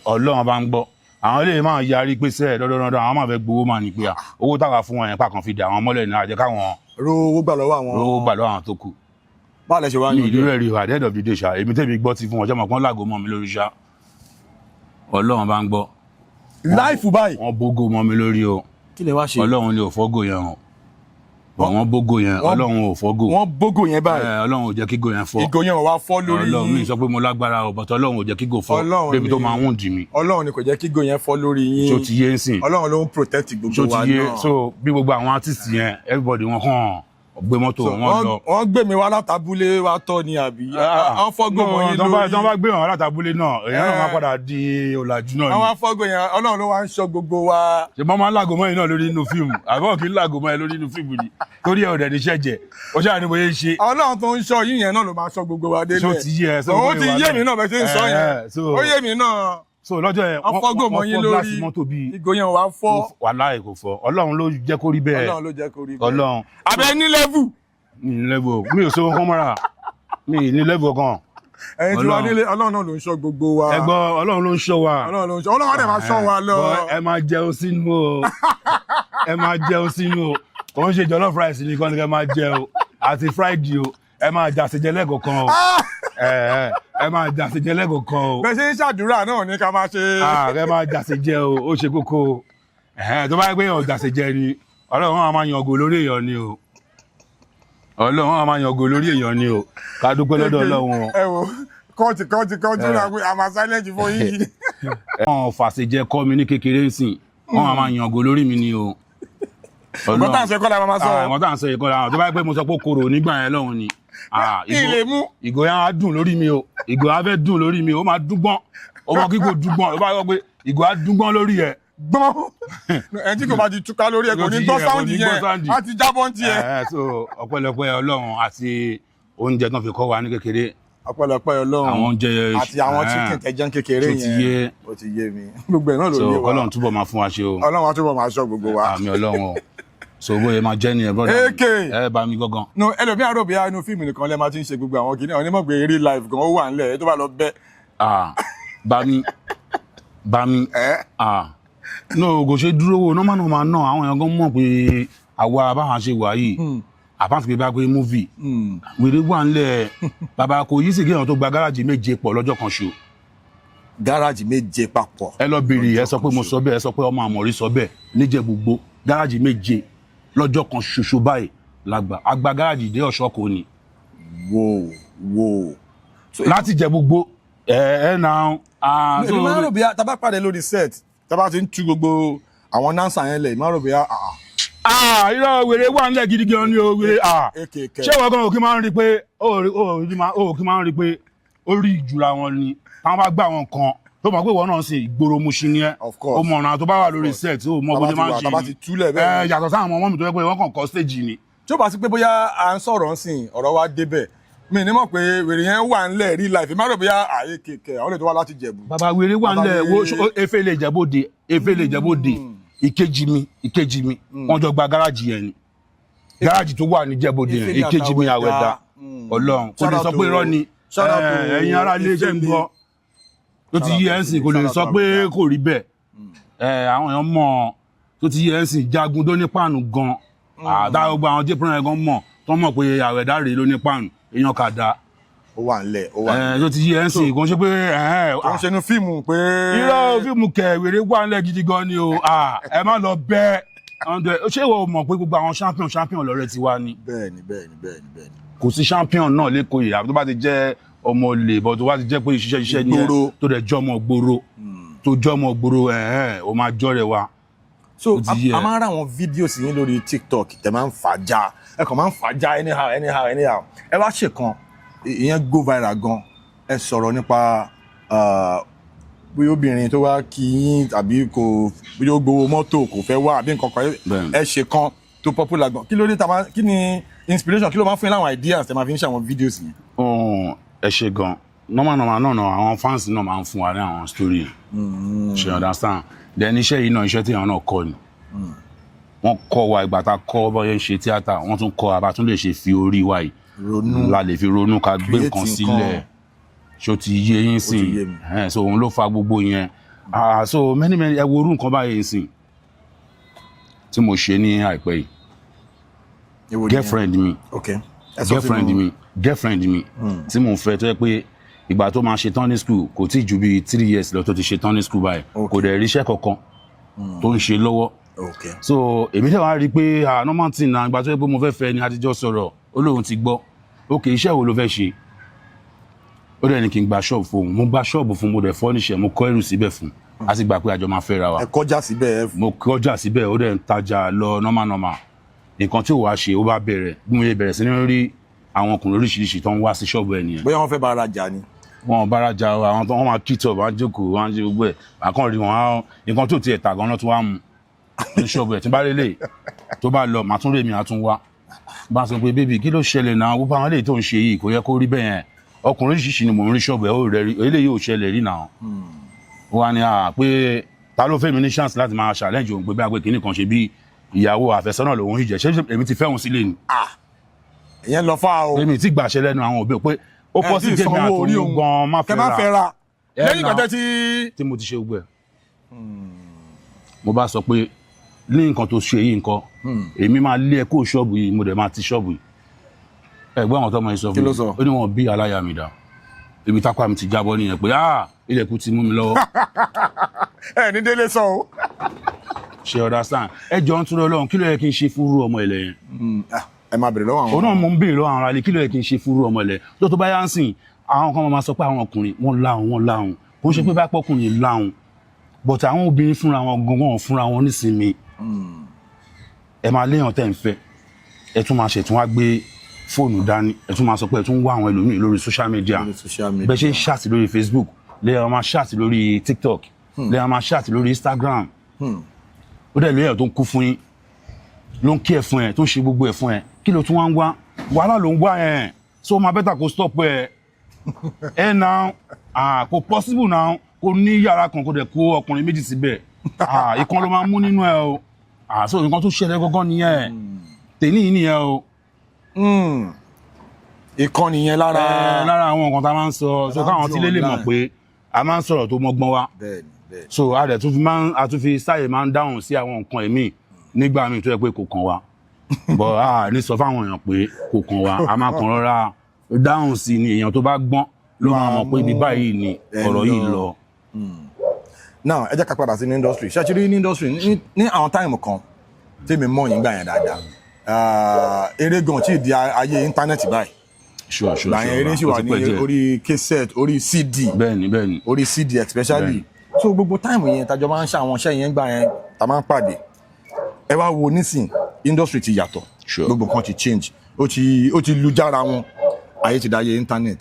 Ọlọ́run bá ń gbọ́ àwọn ilé máa yarí pé sẹ́ẹ̀ dọ́dọ́dọ́dọ́ àwọn máa fẹ́ gbowó máa ní pé owó táwa fún wọn yẹn pàkan fi dé àwọn mọ́lẹ̀ náà jẹ́ káwọn rówó gbà lọ́wọ́ àwọn tó kù báwo lẹ ṣe wá ní ìlú rẹ̀ rí at the end of the day ṣá èmi tẹ́mi gbọ́ ti fún wọn jẹ́mọ̀ kan láago mọ́ mi lórí ṣá Ọlọ́run bá ń gbọ́ láìfù báyìí wọ́n bógó mọ́ mi lórí o kí lè wá ṣe Ọlọ́run ni ò fọ́gò yẹn o wọ́n bógó yẹn Ọlọ́run ò fọ́gò wọ́n bógó yẹn báyìí Ọlọ́run ò jẹ́ kígò yẹn fọ́ ìgò yẹn wá fọ́ lórí Ọlọ́run mi sọ pé mo lágbára o but Ọlọ́run ò jẹ́ kígò fọ́ débi tó máa ń dì mí Ọlọ́run ni kò jẹ́ kígò yẹn fọ́ lórí yín tó ti yé ń sìn Ọlọ́run ló ń protect gbogbo wa náà so bí gbogbo àwọn artist yẹn everybody wọn kàn gbé mọ́tò wọn lọ. wọ́n gbé mi wá látàbúlé wa tọ́ ni àbí wọ́n fọ́gbó mọ́ yín lórí. tí wọ́n bá gbé wọn látàbúlé náà èèyàn náà máa padà di ọ̀làjú náà ni. àwọn afọ́gbó yẹn Ọlọ́run ló wá ń ṣọ́ gbogbo wa. ṣe mọ́ máa ń lágò mọ́ yín náà lórí inú fíìmù àbọ̀ kì í lágò mọ́ yín lórí inú fíìmù ni torí ẹ̀ ọ̀dẹ̀ ní ṣẹ̀jẹ̀ ó ṣáà ní bóyá ń ṣe. Ọlọ́run tó ń ṣọ́ yín yẹn náà ló máa ṣọ́ gbogbo wa délẹ̀. so ti yé ẹ sọ ó ti yé mi náà bẹ́ẹ̀ ṣe ń sọ yẹn ó yé mi náà. so lọ́jọ́ yẹn wọ́n fọ́gbó mọ́ yín lórí ìgò yẹn wá fọ́. wàláhì kò fọ́ Ọlọ́run ló jẹ́ kó rí bẹ́ẹ̀ Ọlọ́run ló jẹ́ kó rí bẹ́ẹ̀. Ọlọ́run. abẹ ní level ní level mi ò sọ kán mọ́ra mi ní level kan. ẹyin tí wàá nílé Ọlọ́run náà ló ń ṣọ́ gbogbo wa. ẹ gbọ́ Ọlọ́run ló ń ṣọ́ wa. Ọlọ́run ló ń ṣọ́ Ọlọ́run á dẹ̀ máa ṣọ́ wa lọ. ẹ máa jẹun sínú o ẹ máa jẹun sínú o kò ń ṣe jollof rice nìkan ni ẹ máa jẹ o àti fried o ẹ máa jàsèjẹ lẹ́ẹ̀kọ̀kan o ẹ máa jàsèjẹ lẹ́ẹ̀kọ̀kan o. bẹ́ẹ̀ ṣe ń ṣàdúrà náà ní ká máa ṣe. ẹ máa jàsèjẹ o ó ṣe kókó o tó bá yẹ pé èèyàn jàsèjẹ ni Ọlọ́run á máa yàngò lórí èèyàn ni o Ọlọ́run á máa yàngò lórí èèyàn ni o ká dúpẹ́ lọ́dọ̀ Ọlọ́run o. ẹ wo kọ́ọ̀tì náà pé a máa silent fún yín. wọ́n fàṣẹjẹ kọ́ mi ní kékeré sìn wọ́n á máa yàngò lórí mi ni o. ọgbọ́n tá à ń sọ ẹ̀kọ́ la máa sọ. ọgbọ́n tá à ń sọ ẹ̀kọ́ la tó bá yẹ pé mo sọ pé kòrò nígbà yẹn lọ́hùn ni. ilé mú. ìgò yẹn á dùn lórí mi o ìgò á fẹ́ dùn lórí mi o ó máa dúgbọ́n ọmọ kíkò dúgbọ́n ó bá yọ pé ìgò á dúgbọ́n lórí ẹ̀. gbọ́n ẹni tí kò bá ti túká lórí ẹ̀ kò ní gbọ́ sáùndì yẹn á ti jábọ́ ń tiẹ̀. so ọpẹ́lọpẹ́ Ọlọ́run àti oúnjẹ tán fi kọ́ wa ní kékeré. ọpẹ́lọpẹ́ Ọlọ́run àwọn oúnjẹ àti àwọn chicken tẹjẹ kékeré yẹn ó ti yé mi gbogbo ẹ̀ náà ló yé wa. Ọlọ́run túbọ̀ máa fún wa ṣe o. Ọlọ́run á túbọ̀ máa ṣọ́ gbogbo wa. àmín Ọlọ́run o so bóyá máa jẹ́ nìyẹn brother ẹ bá mi gángan. no ẹlòmíràn rò bí i inú fíìmù nìkan lẹ́ẹ̀ máa ti ń ṣe gbogbo àwọn kìnìún onímọ̀ gbé real life gan ó wà nílẹ̀ tó bá lọ bẹ́. bá mi no kò ṣe dúró wo normal normal náà àwọn èèyàn gan mọ̀ pé àwa báwọn ṣe wà yìí àbáǹtí pé bá gbé múvì wèrè wà nílẹ̀ bàbá kò yí sí kí èèyàn tó gba gáràjì méje pọ̀ lọ́jọ́ kan ṣo. gáràjì méje papọ̀. ẹ lọ bèrè ẹ sọ pé mo sọ bẹ́ẹ̀ ẹ sọ pé ọmọ Àmọ̀rí sọ bẹ́ẹ̀ níjẹ̀ gbogbo gáràjì méje lọ́jọ́ kan ṣoṣo báyìí lágbà àgbà gáràjì dé ọ̀ṣọ́ kò ní. wo. láti jẹ gbogbo náà. èmi máa ń rò bí a tábà pàdé lórí set tábà ti ń tú gbogbo àwọn nánsà yẹn lẹ̀ máa ń rò bí a. irọ́ wèrè wà nílẹ̀ gidi gan ni o wèrè. ṣé ìwọ gan òkè máa ń rí pé òkè máa ń rí pé ó rí ìjùra wọn ni táwọn bá gbà wọn kan tó mọ̀ pé ìwọ náà ṣe ìgboro Mushin ni ẹ o mọ̀ ọ̀nà tó bá wà lórí set o mọ̀ bó ṣe máa ń ṣe ni yàtọ̀ sáwọn ọmọ mi tó yẹ pé wọ́n kàn kọ́ stage ni. tí ó bá sí pé bóyá à ń sọ̀rọ̀ ń sìn ọ̀rọ̀ wa débẹ̀ mi ní mọ̀ pé wèrè yẹn wà ńlẹ̀ real life má rò bóyá ààyè kẹ̀kẹ́ àwọn lè tó wá láti Jẹ̀bú. bàbá wèrè wà ńlẹ̀ wo efe lè Jẹ̀bóde ìkejì mi wọ́n jọ gba gáràjì yẹn ni gáràjì tó wà ní Jẹ̀bóde yẹn ìkejì mi Àwẹ̀dá Ọlọ́run kò lè sọ pé irọ́ ni ẹ̀yin ará ilé iṣẹ́ ń gbọ́ tó ti yí ẹ̀sìn kò lè sọ pé kò rí bẹ́ẹ̀ àwọn èèyàn mọ̀ tó ti yí ẹ̀sìn jagun tó ní pàánù gan àdáwọ̀gbọ̀ àwọn jẹ́pẹ̀rẹ̀ gan mọ̀ tó mọ̀ pé Àwẹ̀dá rèé ló ní pàánù èèyàn kà dá. ó wà ńlẹ̀ ó wà ńlẹ̀. tó ti yí ẹ̀sìn kò ń ṣe pé. kò ń ṣe inú fíìmù pé. irọ́ fíìmù kẹ̀wéré wà ńlẹ̀ gidi gan ni o ẹ má lọ bẹ́ẹ̀ ṣé ìwọ mọ̀ pé gbogbo àwọn champion lọ́rẹ́ ti wá ni. bẹ́ẹ̀ni. kò sí champion náà lẹ́kọ̀ọ́ yìí àbí tó bá ti jẹ́ ọmọ olè bọ́ tó bá ti jẹ́ pé iṣẹ́ ni ẹ tó dẹ̀ jọmọ gbòòrò tó jọmọ gbòòrò ó máa jọ rẹ̀ wá. so a máa ń ra àwọn fídíò sí yín lórí TikTok tẹ máa ń fàájà ẹ kàn máa ń fàájà anyhow ẹ wá ṣèkan ìyẹn go viral gan ẹ sọ̀rọ̀ nípa bóyá obìnrin tó wá kí yín àbí kò bóyá ó gbowó mọ́tò kò fẹ́ wá àbí nǹkan kan ẹ ṣe kan tó popular gan kí ló dé kí ni inspiration kí ló máa ń fún yín láwọn ideas tẹ́ máa fi ń ṣe àwọn videos yẹn. Ẹ ṣe gan normal náà àwọn fans náà máa ń fún wa ní àwọn story ṣe understand then iṣẹ́ yìí náà iṣẹ́ tí àwọn náà kọ́ ni wọ́n kọ́ wa ìgbà tá a kọ́ bọ́ yẹn ṣe tíátà wọ́n tún kọ́ abá tún lè ṣe fi orí wa yìí la lè fi ronú ká gbé nǹkan sílẹ̀ ṣó ti yé yín sìn so òun ló fa gbogbo yẹn so many ẹ wo orú nǹkan báyìí sìn tí mo ṣe ní àìpẹ́ yìí girlfriend mi tí mo fẹ́ tó yẹ pé ìgbà tó máa ṣe tán ní school kò tí ju bíi 3 years lọ tó ti ṣe tán ní school báyìí kò dẹ̀ ríṣẹ́ kankan tó ń ṣe lọ́wọ́ so èmi dẹ̀ wá rí i pé normal thing na ìgbà tó yẹ pé mo fẹ́ fẹ́ ni àtijọ́ sọ̀rọ̀ ó lóun ti gbọ́ ok iṣẹ́ wo ló fẹ́ ṣe ó dẹ̀ ní kí n gba ṣọ́ọ̀bù fún un mo gba ṣọ́ọ̀bù fún un mo dẹ̀ fọ́níṣẹ́ mo kọ́ ẹrù síbẹ̀ fún un a sì gbà pé àjọ máa fẹ́ ra wa. ẹ kọjá síbẹ̀. mo kọjá síbẹ̀ ó dẹ̀ ń tajà lọ normal nǹkan tí ò wá ṣe ó bá bẹ̀rẹ̀ bí mo yẹ bẹ̀rẹ̀ sí ní rí àwọn ọkùnrin oríṣiríṣi tó ń wá sí ṣọ́ọ̀bù ẹ̀ nìyẹn. bóyá wọ́n fẹ́ bá ara jà ni. wọn bá ara jà àwọn tó wọ́n máa kìtọ̀ wọ́n á jókòó wọ́n á jẹ gbogbo ẹ̀ àkàn rí wọn nǹkan tó tiẹ̀ tà gan-an tó wá mu ní ṣọ́ọ̀bù ẹ̀ tí bá lélẹ̀ tó bá lọ màá tún rèmi àtún wá bá sọ pé bébì kí ló ṣẹlẹ̀ náà wọ́n bá wọn lè tó ń ṣe yìí kò yẹ kó rí bẹ́ẹ̀ yẹn ọkùnrin oríṣiríṣi ni mò ń rí ṣọ́ọ̀bù ẹ̀ ó rẹ̀ rí eléyìí ò ṣẹlẹ̀ rí náà wọ́n á ní pé ta ló fẹ́ mi ní chance láti máa challenge òun pé bí agbé kìíní kan ṣe bí ìyàwó àfẹ́sọ́nà lòun ìjẹ́ ṣé èmi ti fẹ́ òun sílé ni. ìyẹn lọ fà o. èmi ti gbàṣẹ lẹ́nu àwọn òbí pé ó pọ̀ sí jẹ́mi àtòun gan má fẹ́ ra lẹ́yìn ìgbà tí mo ti ṣe gbogbo ẹ̀. mo bá sọ pé ní nǹkan tó ṣe yìí nǹkan èmi máa lé ẹ kó ṣọ́ọ̀bù yìí mo dẹ̀ máa ti ṣọ́ọ̀bù yìí. ẹ̀gbọ́n àwọn tọmọ yìí sọ fún mi ó ní wọn bí aláya mi dá ibi tápá mi ti jábọ́ nìyẹn pé ilẹ̀kùn ti mú mi lọ́wọ́. ẹ ní délé sọ o. ṣe understand ẹ jọ ń tún lọ́wọ́ kí ló yẹ kí n ṣe fúrú ọmọ ilẹ̀ yẹn. ẹ máa bèrè lọ́wọ́ àwọn. òun náà mo ń bèrè lọ́wọ́ àwọn aráàlú kí ló yẹ kí n ṣe fúrú ọmọ ilẹ̀ tó bá yá ń sìn àwọn kan máa sọ pé àwọn ọkùnrin wọn láhùn kò ń ṣe pé bá pọkùnrin láhùn but àwọn obìnrin fúnra wọn gangan fúnra wọn nísìnyí ẹ máa léèyàn tẹ́ ń fẹ́ ẹ tún máa ṣètún wá gbé fóònù dání ẹ tún máa sọ pé ẹ tún wá àwọn ẹlòmíì lórí social media bẹ́ẹ̀ ṣe ń ṣáàtì lórí Facebook lẹ́yìn máa ṣáàtì lórí TikTok lẹ́yìn máa ṣáàtì lórí Instagram ó dẹ̀ lóyè tó ń kú fún yín ló ń kí ẹ fún ẹ tó ń ṣe gbogbo ẹ fún ẹ kí ló tún wá ń wá wàhálà ló ń wá ẹ so máa bẹ́tà kó stop ẹ náà kò possible náà kò ní yàrá kan kó dẹ̀ kó ọkùnrin méjì síbẹ̀ ìkan ló máa mú nínú ẹ o so nǹkan tó ṣẹlẹ̀ gángan nìyẹn tèmi yìí nìyẹn o. ìkan nìyẹn lára àwọn nǹkan tá a máa ń sọ so káwọn tí lè mọ̀ pé a máa ń sọ̀rọ̀ tó mọ́gbọ́n wá so a dẹ̀ tún fi sáyè máa ń dáhùn sí àwọn nǹkan ẹ̀mí nígbà míì tó yẹ pé kò kàn wá bọ̀ a ní sọ fáwọn èèyàn pé kò kàn wá a máa kàn rọra dáhùn sí ni èèyàn tó bá gbọ́n ló máa mọ̀ pé ibi báyìí ni ọ̀rọ̀ yìí lọ. now ẹ jẹ́ ká padà sí ní industry ṣé ẹ ti rí ní industry ní àwọn táìmù kan tèmi mọ̀ yín gbà yẹn dáadáa eré gan tí ì di ayé íńtánẹ́ẹ̀tì báyìí gbà yẹn eré sì wà ní orí cassette orí CD bẹ́ẹ̀ni orí CD especially so gbogbo táìmù yẹn tájọ máa ń ṣe àwọn iṣẹ́ yẹn gbà yẹn tá máa ń pàdé ẹ wá wo nísìn industry ti yàtọ̀ gbogbo kan ti change ó ti lu jára wọn ayé ti dáyé internet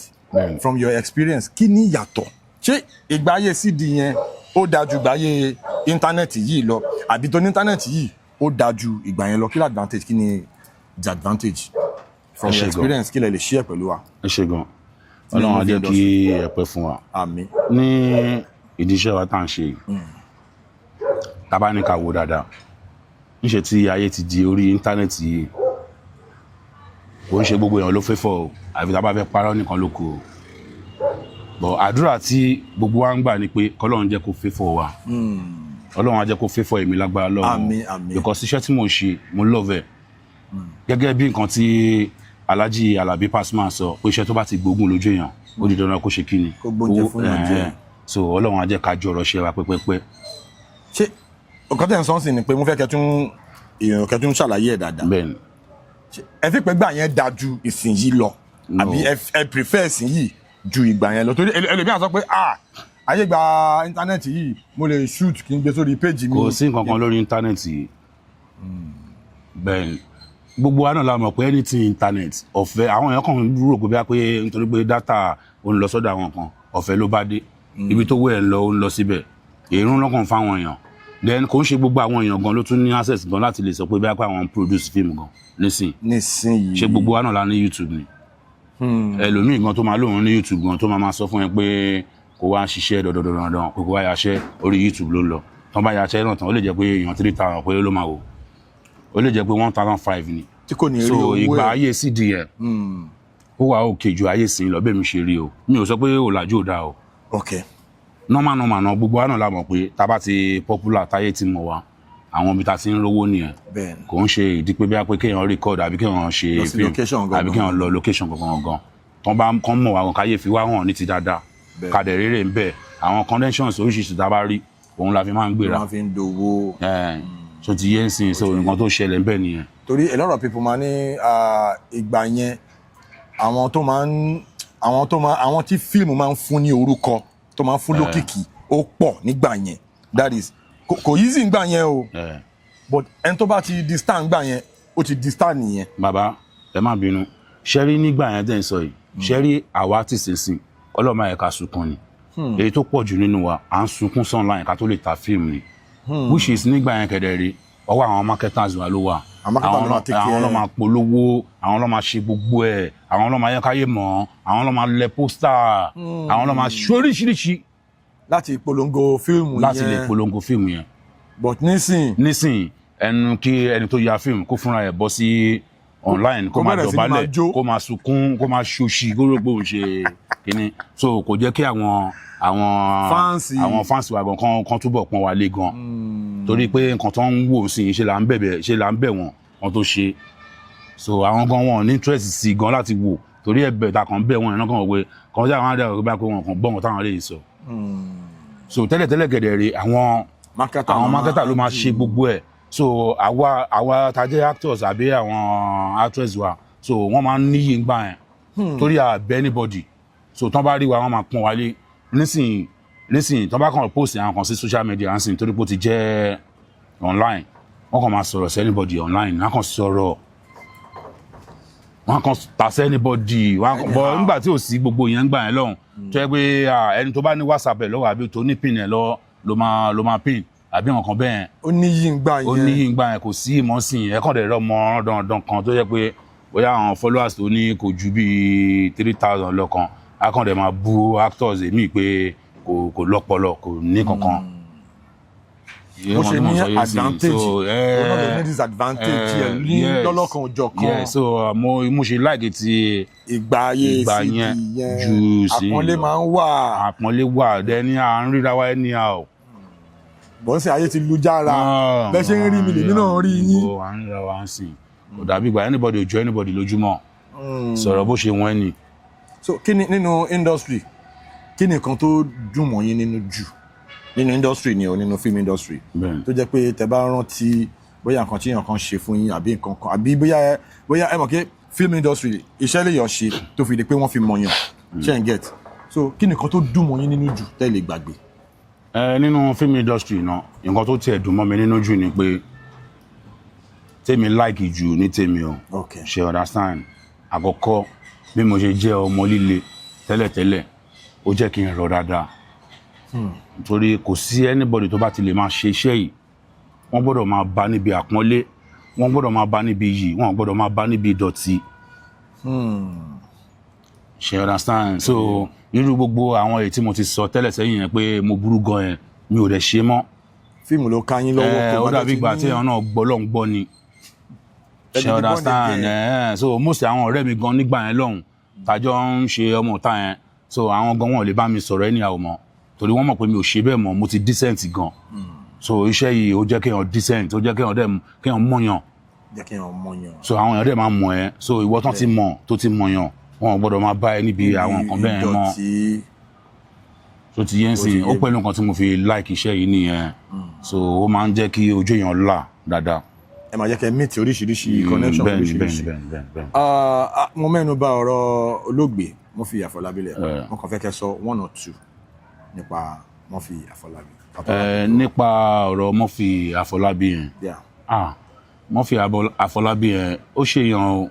from your experience kí ni yàtọ̀ ṣé ìgbà ayé CD yẹn ó dájú ìgbà ayé internet yìí lọ àbí tó ní internet yìí ó dájú ìgbà yẹn lọ kí ni advantage kí ni disadvantage from your experience kí lẹ lè share pẹ̀lú wa. ẹ ṣé gan Ọlọ́run á jẹ́ kí ẹ pẹ́ fún wa àmín ní ìdí iṣẹ́ wa tá à ń ṣe yìí tá bá ní ká wò dáadáa níṣẹ́ tí ayé ti di orí íńtánẹ́ẹ̀tì yìí kò ń ṣe gbogbo èèyàn ló fẹ́ fọ́ o àfi tá bá fẹ́ parọ́ nìkan ló kù o bọ̀ àdúrà tí gbogbo wa ń gbà ni pé kọ́lọ́run jẹ́ kó fẹ́ fọ́ wa Ọlọ́run á jẹ́ kó fẹ́ fọ́ èmi lágbára lọ́wọ́ àmín because iṣẹ́ tí mò ń ṣe mo love ẹ̀ gẹ́gẹ́ bí nǹkan tí Alhaji Alabi Pasuma sọ pé iṣẹ́ tó bá ti gbógun lójú èèyàn ó di dandan kó ṣe kí ni kó gbóúnjẹ fún yàn jẹ so Ọlọ́run á jẹ́ ká jọ ọ̀rọ̀ ṣe wa pẹ́pẹ́pẹ́. ṣé nǹkan tẹ̀ ń sọ́n sí ni pé mo fẹ́ kẹ́tún ṣàlàyé ẹ̀ dáadáa bẹ́ẹ̀ni ẹ fi pé gbà yẹn dáa ju ìsinyìí lọ àbí ẹ prefer ìsinyìí ju ìgbà yẹn lọ torí ẹlòmíràn sọ pé ayé gba íńtánẹ́ẹ̀tì yìí mo lè shoot kí n gbé sórí péjì mi. kò sí nǹkan kan lórí íńtánẹ́ẹ̀tì yìí bẹ́ẹ̀ni gbogbo wa náà la mọ̀ pé anything internet ọ̀fẹ́ àwọn èèyàn kan rò pé nítorí pé data ò ń lọ sọ́dọ̀ àwọn kan ọ̀fẹ́ ló bá dé ibi tó wẹ̀ lọ ó ń lọ síbẹ̀ èrún lọ́kàn fáwọn èèyàn then kò ń ṣe gbogbo àwọn èèyàn gan ló tún ní access gan láti lè sọ pé bí àwọn produce film gan nísìnyí ṣe gbogbo wa náà la ní YouTube ni ẹlòmíì gan tó máa lóun ní YouTube gan tó máa sọ fún yẹn pé kó wá ṣiṣẹ́ dandan pé kó wá yaṣẹ́ orí YouTube ló ń lọ tán bá yaṣẹ́ náà tán ó lè jẹ́ pé èèyàn 3,000 pé ló máa wò ó lè jẹ́ pé 1,500 ni tí kò ní rí so owó ìgbà ayé CD yẹn ó wà òkè ju ayé sìn lọ bẹ́ẹ̀ mi ṣe rí o mi ò sọ pé òlàjú ò dáa o okay normal náà gbogbo wa náà la mọ̀ pé tá bá ti popular táyé ti mọ̀ wá àwọn ibi tá ti ń rówó nìyẹn kò ń ṣe ìdí pé bí a pé kéèyàn record àbí kéèyàn ṣe film àbí kéèyàn lọ location gangan tán bá kán mọ̀ wá kan káyé fi wá hàn ní ti dáadáa kàdẹ̀ rere ń bẹ̀ àwọn conventions oríṣiríṣi tá a bá rí òun la fi máa ń gbéra wọ́n fi ń dowó so ti yé ń sìn so nǹkan tó ṣẹlẹ̀ ń bẹ̀ nìyẹn. torí a lot of people máa ní ìgbà yẹn àwọn tí fíìmù máa ń fún ní orúkọ tó máa ń fún lókìkí ó pọ̀ nígbà yẹn that is kò easy nígbà yẹn o but ẹni tó bá ti di star nígbà yẹn ó ti di star nìyẹn. bàbá ẹ má bínú ṣẹ́rí nígbà yẹn tẹ̀ ń sọ yìí ṣẹ́rí àwa ti sísìn ọlọ́mọ ẹ̀ka sunkún ni èyí tó pọ̀ jù nínú wa à ń sunkún online ká tó lè ta fíìmù ni which is nígbà yẹn kẹ̀dẹ̀ rí ọwọ́ àwọn marketers wa ló wà àwọn ló máa polówó àwọn ló máa ṣe gbogbo ẹ̀ àwọn ló máa yẹ káyé mọ̀ àwọn ló máa lẹ pósítà àwọn ló máa ṣoríṣiríṣi láti polongo fíìmù yẹn láti lè polongo fíìmù yẹn. but nísìn ẹnu kí ẹni tó ya fíìmù kó fúnra ẹ̀ bọ́ sí online kó máa dọ̀bálẹ̀ kó máa sunkún kó máa ṣòṣì gbogbo òun ṣe kíní so kò jẹ́ kí àwọn fans wa gan kan túbọ̀ pọ́n wa lé gan torí pé nǹkan tó ń wò sí ṣe là ń bẹ̀ wọ́n kan tó ṣe so àwọn gan wọn ní interest sí gan láti wò torí ẹ̀bẹ̀ ta kàn bẹ̀ wọ́n yẹn náà kàn wọ́n pé kàn sí àwọn àdéhùn bá pé wọn kàn gbọ́ wọn táwọn lè sọ so tẹ́lẹ̀tẹ́lẹ̀ gẹ̀dẹ̀ rè àwọn marketer ló máa ṣe gbogbo ẹ̀ so àwa tá jẹ́ actors àbí àwọn actress wa so wọ́n máa ń níyì ńgbà yẹn torí àbẹ́ anybody so tán bá rí wa wọ́n máa pọ́n wálé nísìnyí tán bá kàn post àwọn kan sí social media nísìnyí torí pé ó ti jẹ́ online wọ́n kàn máa sọ̀rọ̀ sí anybody online wọ́n kàn sọ̀rọ̀ wọ́n kàn ta sí anybody bọ̀ nígbà tí ò sí gbogbo yẹn ńgbà yẹn lọ́hùn tó yẹ pé ẹni tó bá ní WhatsApp ẹ̀ lọ́wọ́ àbí tó ní pin ẹ̀ lọ́wọ́ ló máa pin àbí nǹkan bẹ́ẹ̀. ó níyì ń gbà yẹn kò sí ìmọ̀ sí yẹn kàn dẹ̀ rọ ọmọ dandan kan tó yẹ pé bóyá àwọn followers tó ní kò ju bíi 3,000 lọ́kàn akọ̀dẹ̀ máa bú actors èmi pé kò lọ́pọlọ kò ní kankan. ó ṣe ní advantage ó náà lè ní disadvantage yẹn ní lọ́lọ́kan òjọ̀ kan. so mo ṣe láìkè ti ìgbà yẹn jù sí àpọ́nlé máa ń wà. àpọ́nlé wà dẹ́ni à ń ríra wa ẹni à ò. bọ́nsẹ̀ ayé ti lu jára bẹ́ẹ̀ ṣe ń rí mi lèmi náà rí yín. à ń ríra wa ń sìn kò dàbí ìgbà anybody ò jọ anybody lójúmọ́ sọ̀rọ̀ bó ṣe wọ́n ẹni. so kí ni nínú industry kí ni nǹkan tó dùn mọ́ yín nínú jù nínú industry ni o nínú film industry tó jẹ́ pé tẹ́ bá rántí bóyá nǹkan tí èèyàn kan ṣe fún yín àbí nǹkan kan àbí bóyá ẹ mọ̀ pé film industry iṣẹ́ lèèyàn ṣe tó fi di pé wọ́n fi mọ̀yàn ṣe ń get so kí ni nǹkan tó dùn mọ́ yín nínú jù tẹ́ lè gbàgbé. nínú film industry náà nǹkan tó tiẹ̀ dùn mọ́ mi nínú jù ni pé tèmi like jù ní tèmi o ṣe understand àkọ́kọ́ bí mo ṣe jẹ́ ọmọ líle tẹ́lẹ̀tẹ́lẹ̀ ó jẹ́ kí n rọ̀ dáadáa nítorí kò sí anybody tó bá ti lè máa ṣe iṣẹ́ yìí wọ́n gbọ́dọ̀ máa bá níbi àpọ́nlé wọ́n gbọ́dọ̀ máa bá níbi iyì wọ́n gbọ́dọ̀ máa bá níbi ìdọ̀tí ṣe understand so irú gbogbo àwọn èyí tí mo ti sọ tẹ́lẹ̀ sẹ́yìn yẹn pé mo burú gan yẹn mi ò dẹ̀ ṣe mọ́. fíìmù ló ká yín lọ́wọ́ ó dàbí ìgbà tí èèyàn náà gbọ́ lọ́hùn gbọ́ ni ṣe understand so most àwọn ọ̀rẹ́ mi gan nígbà yẹn lọ́hùn tàjọ ń ṣe ọmọ ọ̀tá yẹn so àwọn gan wọn ò lè bá mi sọ̀rọ̀ ẹni àwọn mọ́ torí wọ́n mọ̀ pé mi ò ṣe bẹ́ẹ̀ mọ́ mo ti decent gan so iṣẹ́ yìí ó jẹ́ kéèyàn decent ó jẹ́ kéèyàn mọ̀yàn so àwọn èèyàn dẹ̀ máa mọ̀ ẹ́ so ìwọ tán ti mọ̀ tó ti mọ̀yàn wọn ò gbọ́dọ̀ máa bá ẹ níbi àwọn nǹkan bẹ́ẹ̀ mọ́ so ti yẹn sìn ó pẹ̀lú nǹkan tí mo fi like iṣẹ́ yìí nìyẹn so ó máa ń jẹ́ kí ojú èèyàn là dáadáa. ẹ máa jẹ́ kẹ́ meet oríṣiríṣi connection oríṣiríṣi. mo mẹ́nu bà ọ̀rọ̀ olóògbé Murphy Afọlábí lẹ̀ mo kàn fẹ́ kẹ́ sọ 1 or 2 nípa Murphy Afọlábí. nípa ọ̀rọ̀ Murphy Afọlábí yẹn Murphy Afọlábí yẹn ó ṣèyàn o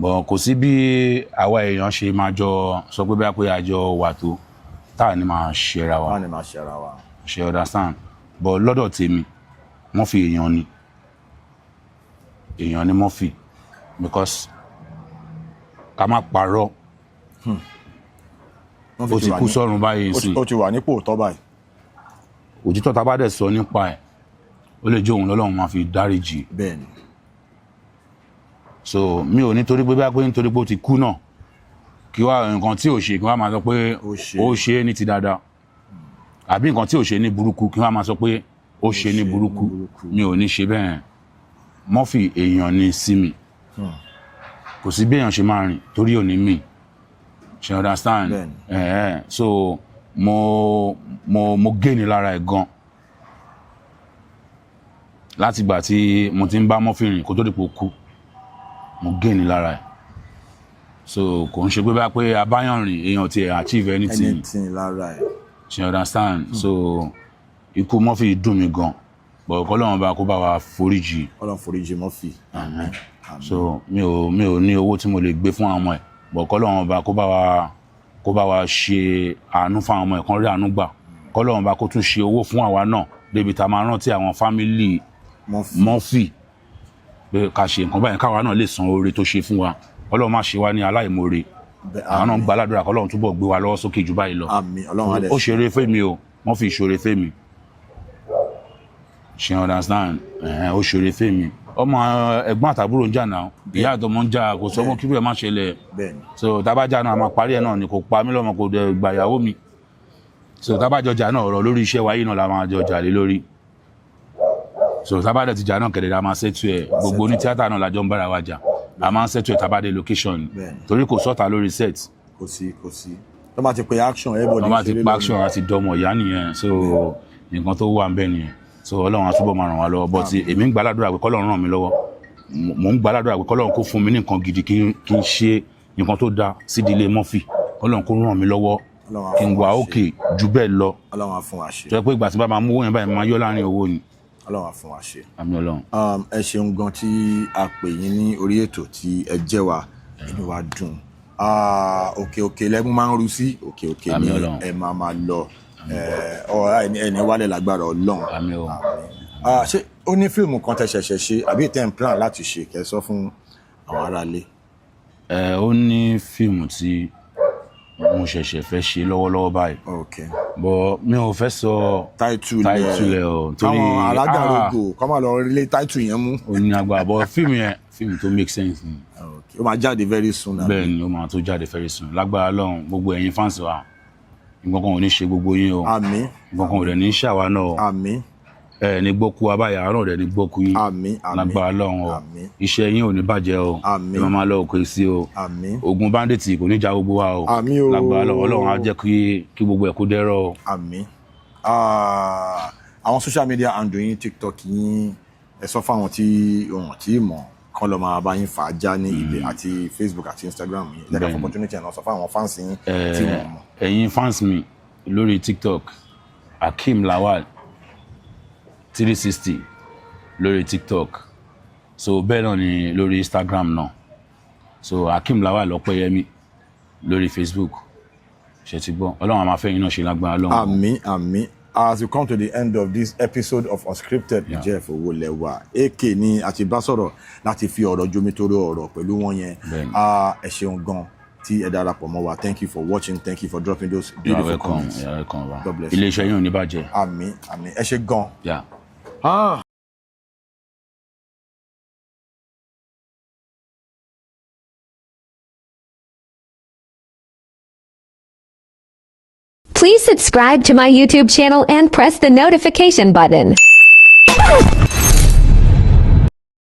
bọ̀ kò sí bí àwa èèyàn ṣe máa jọ sọ pé bá pé àjọ wà tó tá a ní máa ṣera wa. Tá a ní máa ṣera wa. Ṣe understand but lọ́dọ̀ tèmi Murphy èèyàn ni Murphy because ká má parọ́ ó ti kú sọ́run báyìí sí. Ó ti wà nípò òótọ́ báyìí. Òtítọ́ tá bá dẹ̀ sọ nípa ẹ̀ ó lè jẹ́ òun lọ́lọ́run máa fi dáríjì. Bẹ́ẹ̀ni. So mi ò nítorí pé bá pé nítorí pé ó ti kú náà kí wá nǹkan tí ò ṣe kí wá máa sọ pé ó ṣe é ní ti dáadáa àbí nǹkan tí ò ṣe ní burúkú kí wá máa sọ pé ó ṣe ní burúkú mi ò ní ṣe bẹ́ẹ̀. Murphy èèyàn ni sí mi kò sí bí èèyàn ṣe máa rìn torí ò ní mi ṣe understand so mo gé ni lára ẹ̀ gan láti ìgbà tí mo ti ń bá Murphy rìn kó tó dìpò kú mo gé ni lára ẹ̀ so kò ń ṣe pé bá pé abáyàn rìn èèyàn ti achieve anything lára ẹ̀ ṣe understand so ikú Murphy dùn mí gan but kọ́lọ́run bá kó bá wa foríjì. Ọlọ́run foríjì Murphy. So mi ò ní owó tí mo lè gbé fún àwọn ọmọ ẹ̀ but kọ́lọ́run bá kó bá wa ṣe àánú fún àwọn ọmọ ẹ̀ kan rí àánú gbà kọ́lọ́run bá kó tún ṣe owó fún àwa náà débi tá a máa rántí àwọn fámìlì Murphy pé ká ṣe nǹkan báyìí káwa náà lè san oore tó ṣe fún wa kọ́lọ́run má ṣe wá ní aláìmoore àwọn náà ń gba aládùúrà kọ́lọ́run túbọ̀ gbé wa lọ́wọ́ sókè jù báyìí lọ. Àmín. Ọlọ́run á dẹ̀ ṣe. Ó ṣeré fẹ́mi o Murphy ṣoore fẹ́mi ṣe understand ó ṣeré fẹ́mi ọmọ ẹ̀gbọ́n àtàbúrò ń jà náà ìyá àtọmọ ń jà kò sọ fún kí bẹ́ẹ̀ má ṣẹlẹ̀ so tábàjà náà máa parí ẹ̀ náà ni kò pa mí lọ́mọ kò dẹ̀ gbà ìyàwó mi so tábàjọ jà náà ọ̀rọ̀ lórí iṣẹ́ wáyé náà la máa jọ jà lé lórí so tábàdẹ̀ ti jà náà kẹ̀dẹ̀ la máa ṣètò ẹ̀ gbogbo ní tíátà náà lájọ ń bára wa jà a máa ń ṣètò ẹ̀ tábàdẹ̀ location torí kò sọ́ta lórí set. Kò sí tó bá ti pe action everybody tó bá ti pe action àti dọmọ ìyá nìyẹn so nǹkan tó wà ń bẹ nìyẹn so Ọlọ́run á túbọ̀ máa ràn wá lọ́wọ́ but èmi ń gbàládùra pé kọ́lọ́run ràn mí lọ́wọ́ mò ń gbàládùra pé kọ́lọ́run kó fún mi ní nǹkan gidi kí n ṣe nǹkan tó dáa sídìílé Murphy kọ́lọ́run kó ràn mí lọ́wọ́ kí n wà òkè jù bẹ́ẹ̀ lọ. Ọlọ́run á fún wa ṣe. tó yẹ pé ìgbà tí bá máa mú owó yẹn báyìí máa yọ láàrin owó ni. Ọlọ́run á fún wa ṣe. Àmín Ọlọ́run. Ẹ ṣeun gan tí a pè yín ní orí ètò tí ẹ jẹ́ wa inú wa dùn òkè lẹ́mú máa ń ru sí òkè ní ẹ máa lọ ẹni wálẹ̀ lágbára Ọlọ́run. Àmín o. Ṣé ó ní fíìmù kan tẹ́ ṣẹ̀ṣẹ̀ ṣe àbí tẹ́ ń plan láti ṣe kẹ́ sọ fún àwọn aráalé? Ó ní fíìmù tí mo ṣẹ̀ṣẹ̀ fẹ́ ṣe lọ́wọ́lọ́wọ́ báyìí. But mi ò fẹ́ sọ táìtù ẹ̀ o torí àwọn alágàrógò kọ́ máa lọ rí táìtù yẹn mú. ó ní agbára but fíìmù tó make sense ni. Ó máa jáde very soon. Bẹ́ẹ̀ ni ó máa tó jáde very soon lágbára Ọlọ́run gbogbo ẹ̀yin fans wa nǹkan kan ò ní ṣe gbogbo yín o. Àmín. nǹkan kan ò dẹ̀ ní ṣàwa náà o. Àmín. Ní gbókú abáyà àárọ̀ rẹ̀ ní gbókú yín. Àmín. lágbára Ọlọ́run o. iṣẹ́ yín ò ní bàjẹ́ o. Àmín. ẹ máa lọ òkè sí o. Àmín. ogun bandits kò ní já gbogbo wa o. Àmín o. lágbára Ọlọ́run á jẹ́ kí gbogbo ẹ̀ kó dẹ́rọ̀ o. Àmín. Àwọn social media handle yín TikTok yín ẹ sọ fáwọn tí wọn tí mọ̀ kán lọ máa bá yín fà á já ní ibẹ̀ àti Facebook àti Instagram yín lẹ́dọ̀ opportunity ẹ̀ náà sọ fáwọn fans yín tí wọ́n mọ̀. Ẹ̀yin fans mi lórí TikTok Hakeem Lawal 360 lórí TikTok so bẹ́ẹ̀ náà ni lórí Instagram náà so Hakeem Lawal Ọpẹ́yẹmí lórí Facebook ṣe ti gbọ́ Ọlọ́run á máa fẹ́ yín náà ṣe lágbára Ọlọ́run. Àmín àmín. As we come to the end of this episode of Unscripted, Jeff Owólẹ́wà AK ni àti bá sọ̀rọ̀ láti fi ọ̀rọ̀ jomitoro ọ̀rọ̀ pẹ̀lú wọn yẹn. Ẹ ṣeun gan tí ẹ darapọ̀ mọ́ wa. Thank you for watching. Thank you for dropping those beautiful comments. You're welcome. God bless you. Ilé iṣẹ́ yín ò ní bàjẹ́. Àmín àmín. Ẹ ṣé gan. Yeah. Please subscribe to my YouTube channel and press the notification button.